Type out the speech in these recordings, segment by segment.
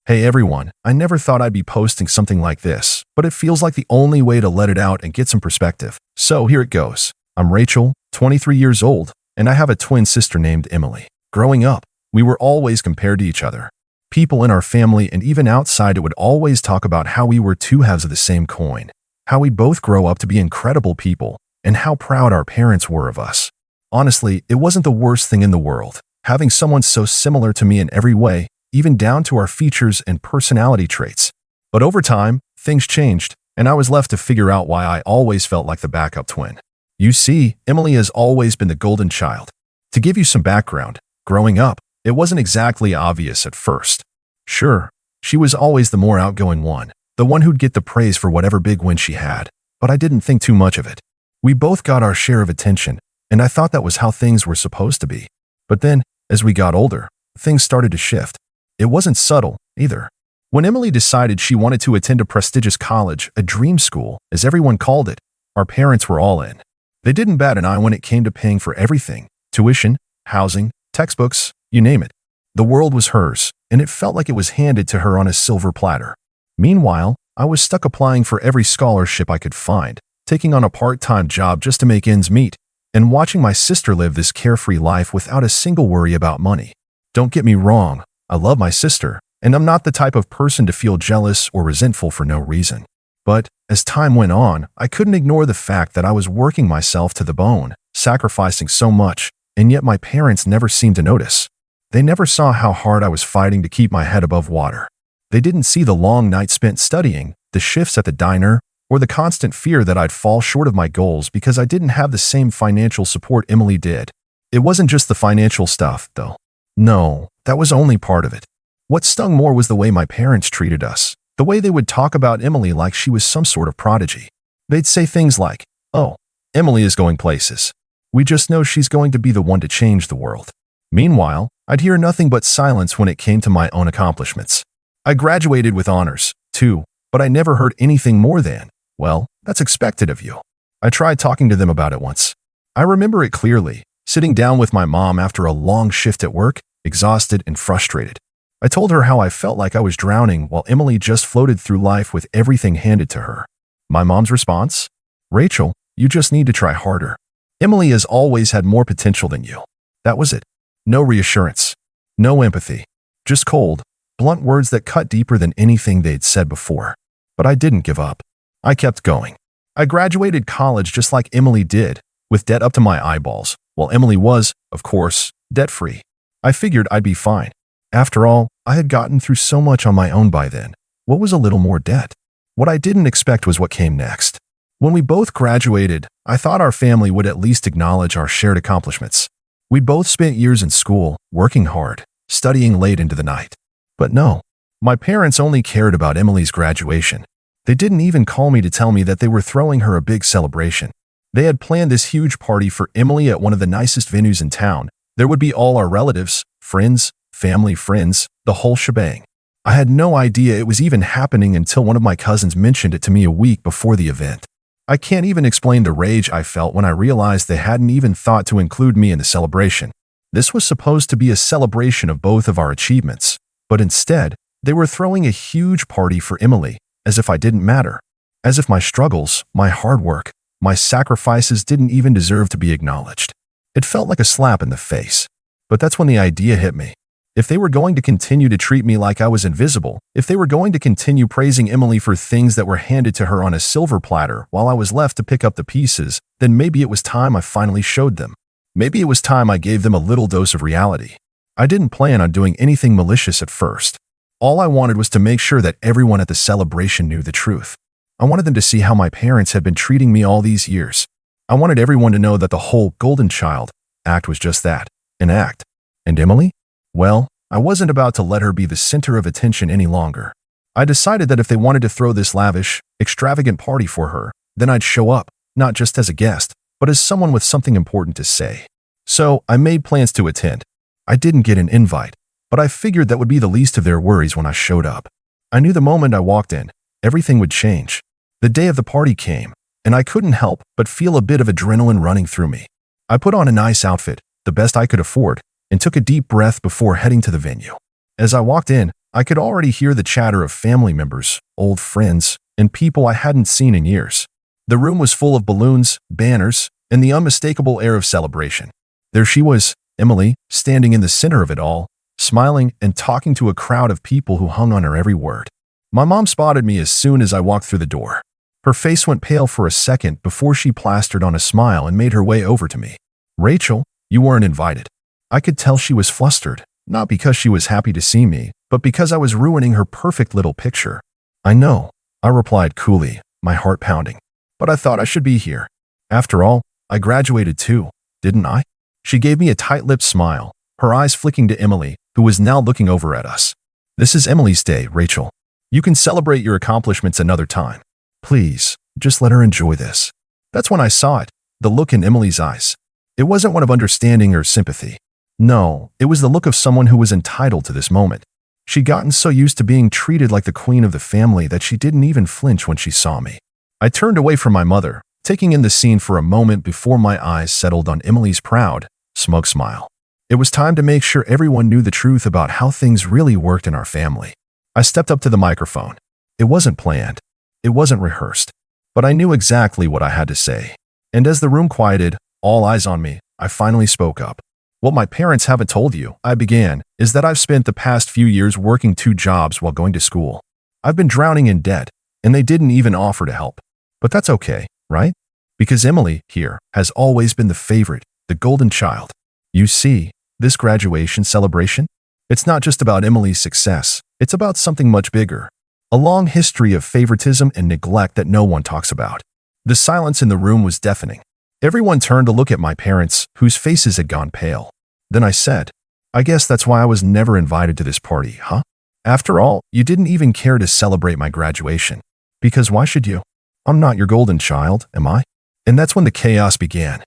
Hey everyone, I never thought I'd be posting something like this, but it feels like the only way to let it out and get some perspective. So here it goes. I'm Rachel, 23 years old, and I have a twin sister named Emily. Growing up, we were always compared to each other. People in our family and even outside it would always talk about how we were two halves of the same coin, how we'd both grow up to be incredible people, and how proud our parents were of us. Honestly, it wasn't the worst thing in the world, having someone so similar to me in every way, even down to our features and personality traits. But over time, things changed, and I was left to figure out why I always felt like the backup twin. You see, Emily has always been the golden child. To give you some background, growing up, it wasn't exactly obvious at first. Sure, she was always the more outgoing one, the one who'd get the praise for whatever big win she had, but I didn't think too much of it. We both got our share of attention, and I thought that was how things were supposed to be. But then, as we got older, things started to shift. It wasn't subtle, either. When Emily decided she wanted to attend a prestigious college, a dream school, as everyone called it, our parents were all in. They didn't bat an eye when it came to paying for everything: tuition, housing, textbooks, you name it. The world was hers, and it felt like it was handed to her on a silver platter. Meanwhile, I was stuck applying for every scholarship I could find, taking on a part-time job just to make ends meet, and watching my sister live this carefree life without a single worry about money. Don't get me wrong, I love my sister, and I'm not the type of person to feel jealous or resentful for no reason. But as time went on, I couldn't ignore the fact that I was working myself to the bone, sacrificing so much, and yet my parents never seemed to notice. They never saw how hard I was fighting to keep my head above water. They didn't see the long nights spent studying, the shifts at the diner, or the constant fear that I'd fall short of my goals because I didn't have the same financial support Emily did. It wasn't just the financial stuff, though. No, that was only part of it. What stung more was the way my parents treated us, the way they would talk about Emily like she was some sort of prodigy. They'd say things like, "Oh, Emily is going places. We just know she's going to be the one to change the world." Meanwhile, I'd hear nothing but silence when it came to my own accomplishments. I graduated with honors, too, but I never heard anything more than, "Well, that's expected of you." I tried talking to them about it once. I remember it clearly, sitting down with my mom after a long shift at work, exhausted and frustrated. I told her how I felt like I was drowning while Emily just floated through life with everything handed to her. My mom's response? "Rachel, you just need to try harder. Emily has always had more potential than you." That was it. No reassurance. No empathy. Just cold, blunt words that cut deeper than anything they'd said before. But I didn't give up. I kept going. I graduated college just like Emily did, with debt up to my eyeballs, while Emily was, of course, debt-free. I figured I'd be fine. After all, I had gotten through so much on my own by then. What was a little more debt? What I didn't expect was what came next. When we both graduated, I thought our family would at least acknowledge our shared accomplishments. We'd both spent years in school, working hard, studying late into the night. But no, my parents only cared about Emily's graduation. They didn't even call me to tell me that they were throwing her a big celebration. They had planned this huge party for Emily at one of the nicest venues in town. There would be all our relatives, friends, family friends, the whole shebang. I had no idea it was even happening until one of my cousins mentioned it to me a week before the event. I can't even explain the rage I felt when I realized they hadn't even thought to include me in the celebration. This was supposed to be a celebration of both of our achievements, but instead, they were throwing a huge party for Emily, as if I didn't matter. As if my struggles, my hard work, my sacrifices didn't even deserve to be acknowledged. It felt like a slap in the face. But that's when the idea hit me. If they were going to continue to treat me like I was invisible, if they were going to continue praising Emily for things that were handed to her on a silver platter while I was left to pick up the pieces, then maybe it was time I finally showed them. Maybe it was time I gave them a little dose of reality. I didn't plan on doing anything malicious at first. All I wanted was to make sure that everyone at the celebration knew the truth. I wanted them to see how my parents had been treating me all these years. I wanted everyone to know that the whole golden child act was just that, an act. And Emily? Well, I wasn't about to let her be the center of attention any longer. I decided that if they wanted to throw this lavish, extravagant party for her, then I'd show up, not just as a guest, but as someone with something important to say. So I made plans to attend. I didn't get an invite, but I figured that would be the least of their worries when I showed up. I knew the moment I walked in, everything would change. The day of the party came, and I couldn't help but feel a bit of adrenaline running through me. I put on a nice outfit, the best I could afford, and took a deep breath before heading to the venue. As I walked in, I could already hear the chatter of family members, old friends, and people I hadn't seen in years. The room was full of balloons, banners, and the unmistakable air of celebration. There she was, Emily, standing in the center of it all, smiling and talking to a crowd of people who hung on her every word. My mom spotted me as soon as I walked through the door. Her face went pale for a second before she plastered on a smile and made her way over to me. "Rachel, you weren't invited." I could tell she was flustered, not because she was happy to see me, but because I was ruining her perfect little picture. "I know," I replied coolly, my heart pounding. "But I thought I should be here. After all, I graduated too, didn't I?" She gave me a tight-lipped smile, her eyes flicking to Emily, who was now looking over at us. "This is Emily's day, Rachel. You can celebrate your accomplishments another time. Please, just let her enjoy this." That's when I saw it, the look in Emily's eyes. It wasn't one of understanding or sympathy. No, it was the look of someone who was entitled to this moment. She'd gotten so used to being treated like the queen of the family that she didn't even flinch when she saw me. I turned away from my mother, taking in the scene for a moment before my eyes settled on Emily's proud, smug smile. It was time to make sure everyone knew the truth about how things really worked in our family. I stepped up to the microphone. It wasn't planned. It wasn't rehearsed. But I knew exactly what I had to say. And as the room quieted, all eyes on me, I finally spoke up. "What my parents haven't told you," I began, "is that I've spent the past few years working 2 jobs while going to school. I've been drowning in debt, and they didn't even offer to help. But that's okay, right? Because Emily, here, has always been the favorite, the golden child. You see, this graduation celebration? It's not just about Emily's success. It's about something much bigger. A long history of favoritism and neglect that no one talks about." The silence in the room was deafening. Everyone turned to look at my parents, whose faces had gone pale. Then I said, "I guess that's why I was never invited to this party, huh? After all, you didn't even care to celebrate my graduation. Because why should you? I'm not your golden child, am I?" And that's when the chaos began.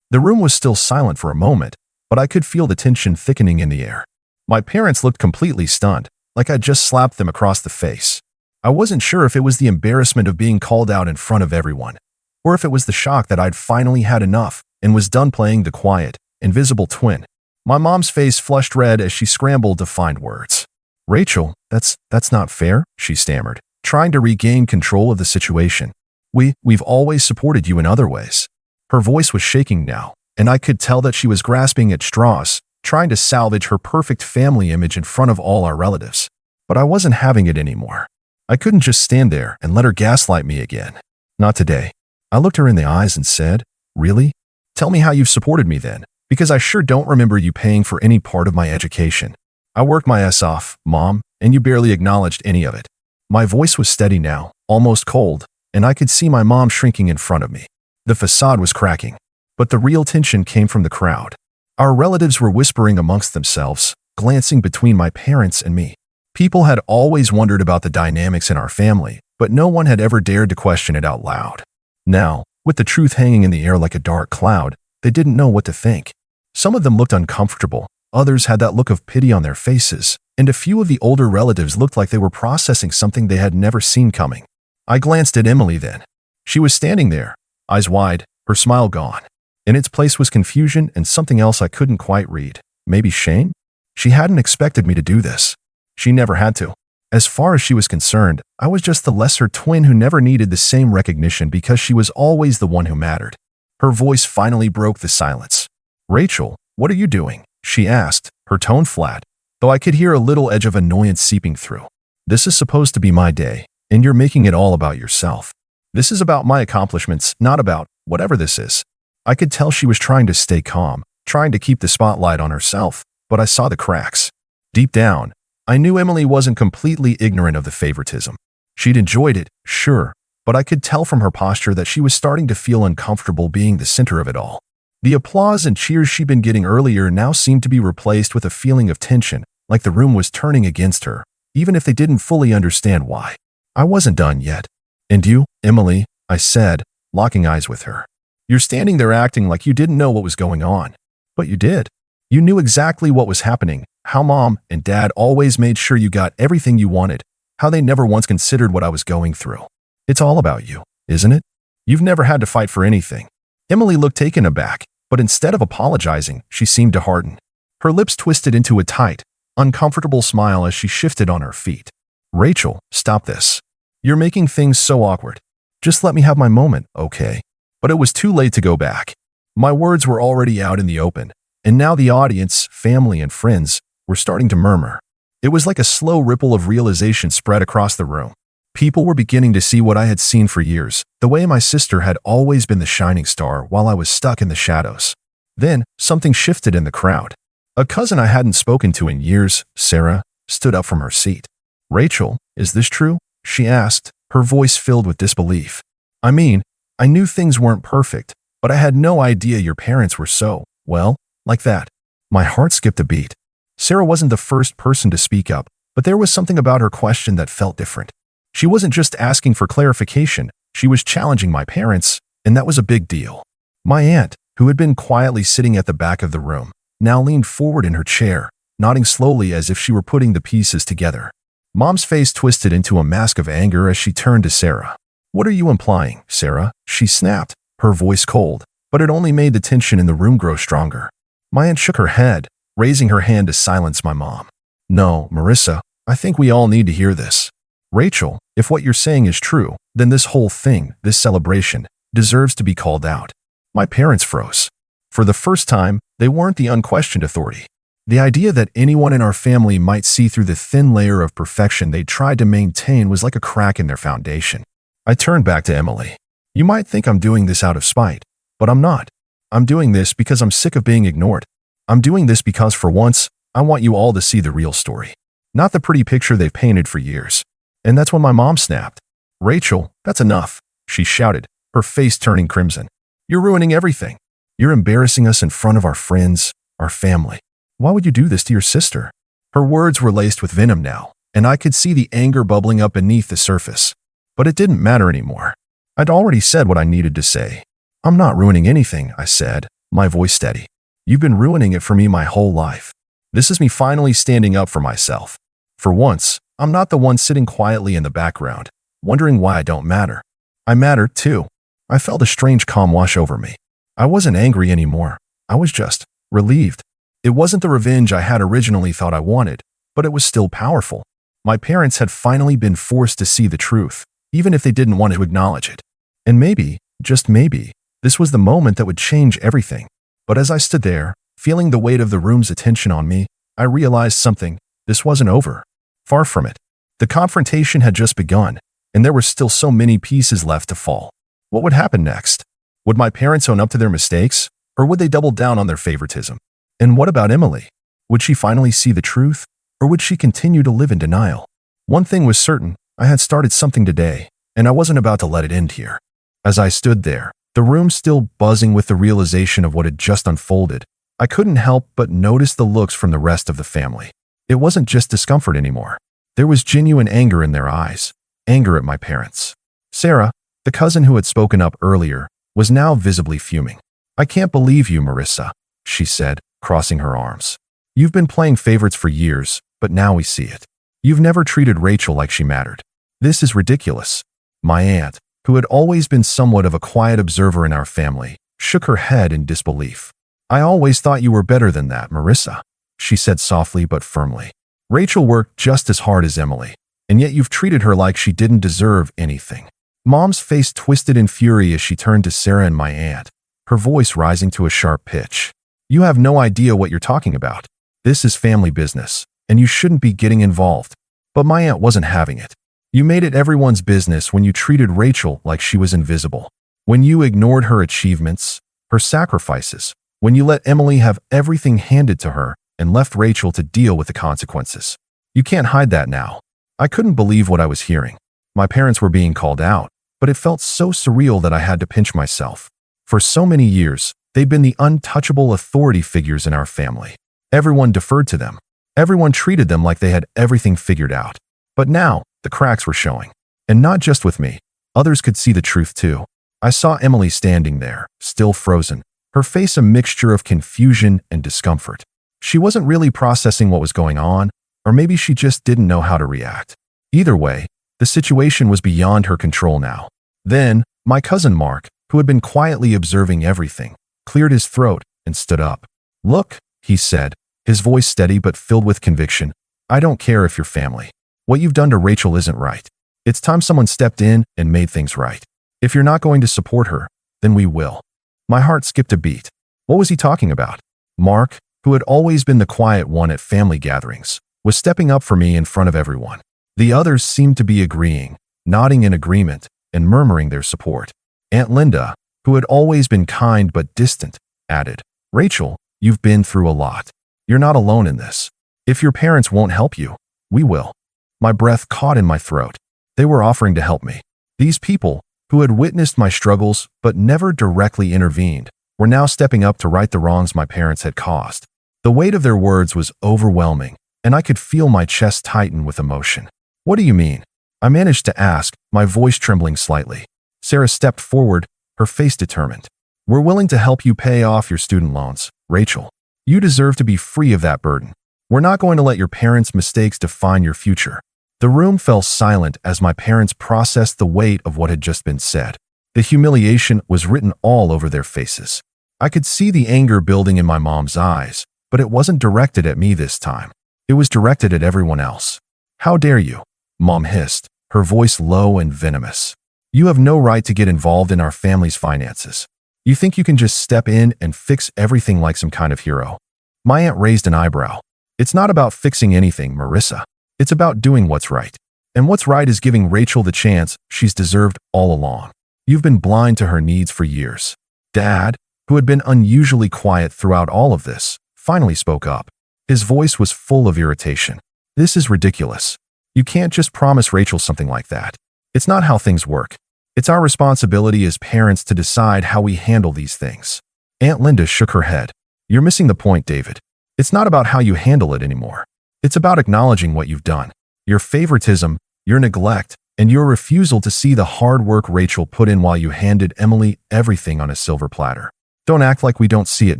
The room was still silent for a moment, but I could feel the tension thickening in the air. My parents looked completely stunned, like I'd just slapped them across the face. I wasn't sure if it was the embarrassment of being called out in front of everyone, or if it was the shock that I'd finally had enough and was done playing the quiet, invisible twin. My mom's face flushed red as she scrambled to find words. "Rachel, that's not fair," she stammered, trying to regain control of the situation. We've always supported you in other ways." Her voice was shaking now, and I could tell that she was grasping at straws, trying to salvage her perfect family image in front of all our relatives. But I wasn't having it anymore. I couldn't just stand there and let her gaslight me again. Not today. I looked her in the eyes and said, "Really? Tell me how you've supported me then, because I sure don't remember you paying for any part of my education. I worked my ass off, Mom, and you barely acknowledged any of it." My voice was steady now, almost cold, and I could see my mom shrinking in front of me. The facade was cracking, but the real tension came from the crowd. Our relatives were whispering amongst themselves, glancing between my parents and me. People had always wondered about the dynamics in our family, but no one had ever dared to question it out loud. Now, with the truth hanging in the air like a dark cloud, they didn't know what to think. Some of them looked uncomfortable, others had that look of pity on their faces, and a few of the older relatives looked like they were processing something they had never seen coming. I glanced at Emily then. She was standing there, eyes wide, her smile gone. In its place was confusion and something else I couldn't quite read. Maybe shame? She hadn't expected me to do this. She never had to. As far as she was concerned, I was just the lesser twin who never needed the same recognition because she was always the one who mattered. Her voice finally broke the silence. "Rachel, what are you doing?" she asked, her tone flat, though I could hear a little edge of annoyance seeping through. "This is supposed to be my day, and you're making it all about yourself. This is about my accomplishments, not about whatever this is." I could tell she was trying to stay calm, trying to keep the spotlight on herself, but I saw the cracks. Deep down, I knew Emily wasn't completely ignorant of the favoritism. She'd enjoyed it, sure, but I could tell from her posture that she was starting to feel uncomfortable being the center of it all. The applause and cheers she'd been getting earlier now seemed to be replaced with a feeling of tension, like the room was turning against her, even if they didn't fully understand why. I wasn't done yet. "And you, Emily," I said, locking eyes with her. "You're standing there acting like you didn't know what was going on. But you did. You knew exactly what was happening, how Mom and Dad always made sure you got everything you wanted, how they never once considered what I was going through. It's all about you, isn't it? You've never had to fight for anything." Emily looked taken aback, but instead of apologizing, she seemed to harden. Her lips twisted into a tight, uncomfortable smile as she shifted on her feet. Rachel, stop this. You're making things so awkward. Just let me have my moment, okay? But it was too late to go back. My words were already out in the open, and now the audience, family, and friends were starting to murmur. It was like a slow ripple of realization spread across the room. People were beginning to see what I had seen for years, the way my sister had always been the shining star while I was stuck in the shadows. Then, something shifted in the crowd. A cousin I hadn't spoken to in years, Sarah, stood up from her seat. Rachel, is this true? She asked, her voice filled with disbelief. I mean, I knew things weren't perfect, but I had no idea your parents were so, well, like that. My heart skipped a beat. Sarah wasn't the first person to speak up, but there was something about her question that felt different. She wasn't just asking for clarification, she was challenging my parents, and that was a big deal. My aunt, who had been quietly sitting at the back of the room, now leaned forward in her chair, nodding slowly as if she were putting the pieces together. Mom's face twisted into a mask of anger as she turned to Sarah. What are you implying, Sarah? She snapped, her voice cold, but it only made the tension in the room grow stronger. My aunt shook her head, raising her hand to silence my mom. No, Marissa, I think we all need to hear this. Rachel, if what you're saying is true, then this whole thing, this celebration, deserves to be called out. My parents froze. For the first time, they weren't the unquestioned authority. The idea that anyone in our family might see through the thin layer of perfection they tried to maintain was like a crack in their foundation. I turned back to Emily. You might think I'm doing this out of spite, but I'm not. I'm doing this because I'm sick of being ignored. I'm doing this because, for once, I want you all to see the real story, not the pretty picture they've painted for years. And that's when my mom snapped. Rachel, that's enough, she shouted, her face turning crimson. You're ruining everything. You're embarrassing us in front of our friends, our family. Why would you do this to your sister? Her words were laced with venom now, and I could see the anger bubbling up beneath the surface. But it didn't matter anymore. I'd already said what I needed to say. I'm not ruining anything, I said, my voice steady. You've been ruining it for me my whole life. This is me finally standing up for myself. For once, I'm not the one sitting quietly in the background, wondering why I don't matter. I matter, too. I felt a strange calm wash over me. I wasn't angry anymore. I was just relieved. It wasn't the revenge I had originally thought I wanted, but it was still powerful. My parents had finally been forced to see the truth, even if they didn't want to acknowledge it. And maybe, just maybe, this was the moment that would change everything. But as I stood there, feeling the weight of the room's attention on me, I realized something. This wasn't over. Far from it. The confrontation had just begun, and there were still so many pieces left to fall. What would happen next? Would my parents own up to their mistakes, or would they double down on their favoritism? And what about Emily? Would she finally see the truth, or would she continue to live in denial? One thing was certain, I had started something today, and I wasn't about to let it end here. As I stood there, the room still buzzing with the realization of what had just unfolded, I couldn't help but notice the looks from the rest of the family. It wasn't just discomfort anymore. There was genuine anger in their eyes, anger at my parents. Sarah, the cousin who had spoken up earlier, was now visibly fuming. I can't believe you, Marissa, she said, crossing her arms. You've been playing favorites for years, but now we see it. You've never treated Rachel like she mattered. This is ridiculous. My aunt, who had always been somewhat of a quiet observer in our family, shook her head in disbelief. I always thought you were better than that, Marissa, she said softly but firmly. Rachel worked just as hard as Emily, and yet you've treated her like she didn't deserve anything. Mom's face twisted in fury as she turned to Sarah and my aunt, her voice rising to a sharp pitch. You have no idea what you're talking about. This is family business, and you shouldn't be getting involved. But my aunt wasn't having it. You made it everyone's business when you treated Rachel like she was invisible. When you ignored her achievements, her sacrifices. When you let Emily have everything handed to her and left Rachel to deal with the consequences. You can't hide that now. I couldn't believe what I was hearing. My parents were being called out, but it felt so surreal that I had to pinch myself. For so many years, they'd been the untouchable authority figures in our family. Everyone deferred to them. Everyone treated them like they had everything figured out. But now, the cracks were showing. And not just with me. Others could see the truth too. I saw Emily standing there, still frozen, her face a mixture of confusion and discomfort. She wasn't really processing what was going on, or maybe she just didn't know how to react. Either way, the situation was beyond her control now. Then, my cousin Mark, who had been quietly observing everything, cleared his throat and stood up. Look, he said, his voice steady but filled with conviction. I don't care if you're family. What you've done to Rachel isn't right. It's time someone stepped in and made things right. If you're not going to support her, then we will. My heart skipped a beat. What was he talking about? Mark, who had always been the quiet one at family gatherings, was stepping up for me in front of everyone. The others seemed to be agreeing, nodding in agreement, and murmuring their support. Aunt Linda, who had always been kind but distant, added, Rachel, you've been through a lot. You're not alone in this. If your parents won't help you, we will. My breath caught in my throat. They were offering to help me. These people, who had witnessed my struggles but never directly intervened, were now stepping up to right the wrongs my parents had caused. The weight of their words was overwhelming, and I could feel my chest tighten with emotion. What do you mean? I managed to ask, my voice trembling slightly. Sarah stepped forward, her face determined. We're willing to help you pay off your student loans, Rachel. You deserve to be free of that burden. We're not going to let your parents' mistakes define your future. The room fell silent as my parents processed the weight of what had just been said. The humiliation was written all over their faces. I could see the anger building in my mom's eyes, but it wasn't directed at me this time. It was directed at everyone else. How dare you? Mom hissed, her voice low and venomous. You have no right to get involved in our family's finances. You think you can just step in and fix everything like some kind of hero? My aunt raised an eyebrow. It's not about fixing anything, Marissa. It's about doing what's right. And what's right is giving Rachel the chance she's deserved all along. You've been blind to her needs for years. Dad, who had been unusually quiet throughout all of this, finally spoke up. His voice was full of irritation. This is ridiculous. You can't just promise Rachel something like that. It's not how things work. It's our responsibility as parents to decide how we handle these things. Aunt Linda shook her head. You're missing the point, David. It's not about how you handle it anymore. It's about acknowledging what you've done. Your favoritism, your neglect, and your refusal to see the hard work Rachel put in while you handed Emily everything on a silver platter. Don't act like we don't see it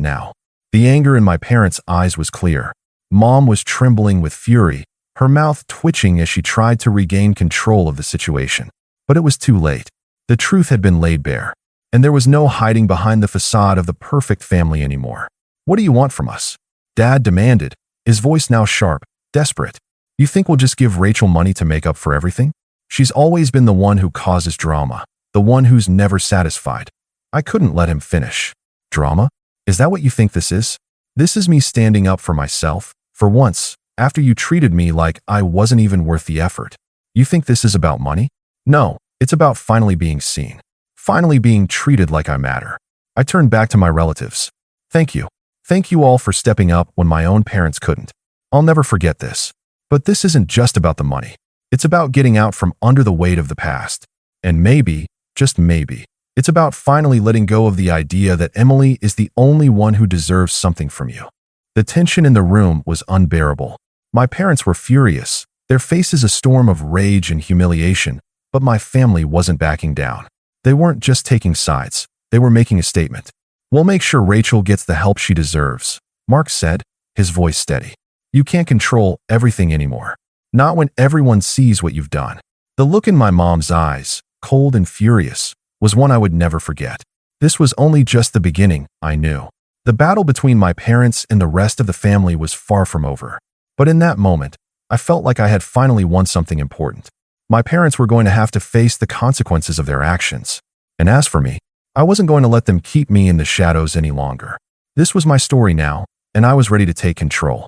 now. The anger in my parents' eyes was clear. Mom was trembling with fury, her mouth twitching as she tried to regain control of the situation. But it was too late. The truth had been laid bare, and there was no hiding behind the facade of the perfect family anymore. What do you want from us? Dad demanded, his voice now sharp, desperate. You think we'll just give Rachel money to make up for everything? She's always been the one who causes drama, the one who's never satisfied. I couldn't let him finish. Drama? Is that what you think this is? This is me standing up for myself, for once, after you treated me like I wasn't even worth the effort. You think this is about money? No, it's about finally being seen. Finally being treated like I matter. I turned back to my relatives. Thank you. Thank you all for stepping up when my own parents couldn't. I'll never forget this. But this isn't just about the money. It's about getting out from under the weight of the past. And maybe, just maybe, it's about finally letting go of the idea that Emily is the only one who deserves something from you. The tension in the room was unbearable. My parents were furious, their faces a storm of rage and humiliation, but my family wasn't backing down. They weren't just taking sides, they were making a statement. We'll make sure Rachel gets the help she deserves, Mark said, his voice steady. You can't control everything anymore. Not when everyone sees what you've done. The look in my mom's eyes, cold and furious, was one I would never forget. This was only just the beginning, I knew. The battle between my parents and the rest of the family was far from over. But in that moment, I felt like I had finally won something important. My parents were going to have to face the consequences of their actions. And as for me, I wasn't going to let them keep me in the shadows any longer. This was my story now, and I was ready to take control.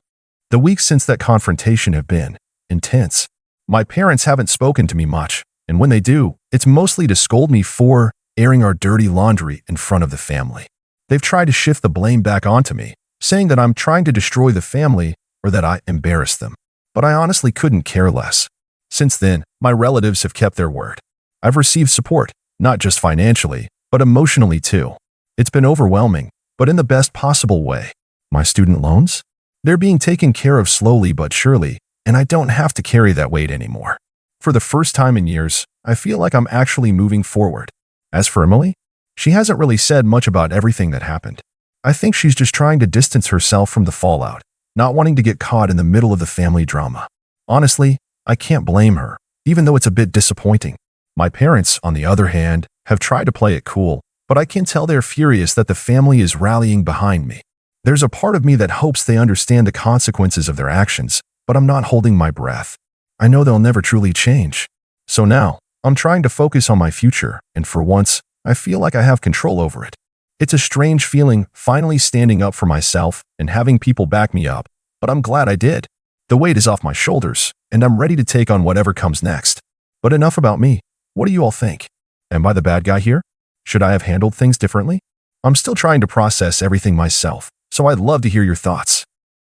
The weeks since that confrontation have been intense. My parents haven't spoken to me much, and when they do, it's mostly to scold me for airing our dirty laundry in front of the family. They've tried to shift the blame back onto me, saying that I'm trying to destroy the family or that I embarrassed them. But I honestly couldn't care less. Since then, my relatives have kept their word. I've received support, not just financially, but emotionally too. It's been overwhelming, but in the best possible way. My student loans? They're being taken care of slowly but surely, and I don't have to carry that weight anymore. For the first time in years, I feel like I'm actually moving forward. As for Emily, she hasn't really said much about everything that happened. I think she's just trying to distance herself from the fallout, not wanting to get caught in the middle of the family drama. Honestly, I can't blame her, even though it's a bit disappointing. My parents, on the other hand, have tried to play it cool, but I can tell they're furious that the family is rallying behind me. There's a part of me that hopes they understand the consequences of their actions, but I'm not holding my breath. I know they'll never truly change. So now, I'm trying to focus on my future, and for once, I feel like I have control over it. It's a strange feeling, finally standing up for myself and having people back me up, but I'm glad I did. The weight is off my shoulders, and I'm ready to take on whatever comes next. But enough about me. What do you all think? Am I the bad guy here? Should I have handled things differently? I'm still trying to process everything myself, so I'd love to hear your thoughts.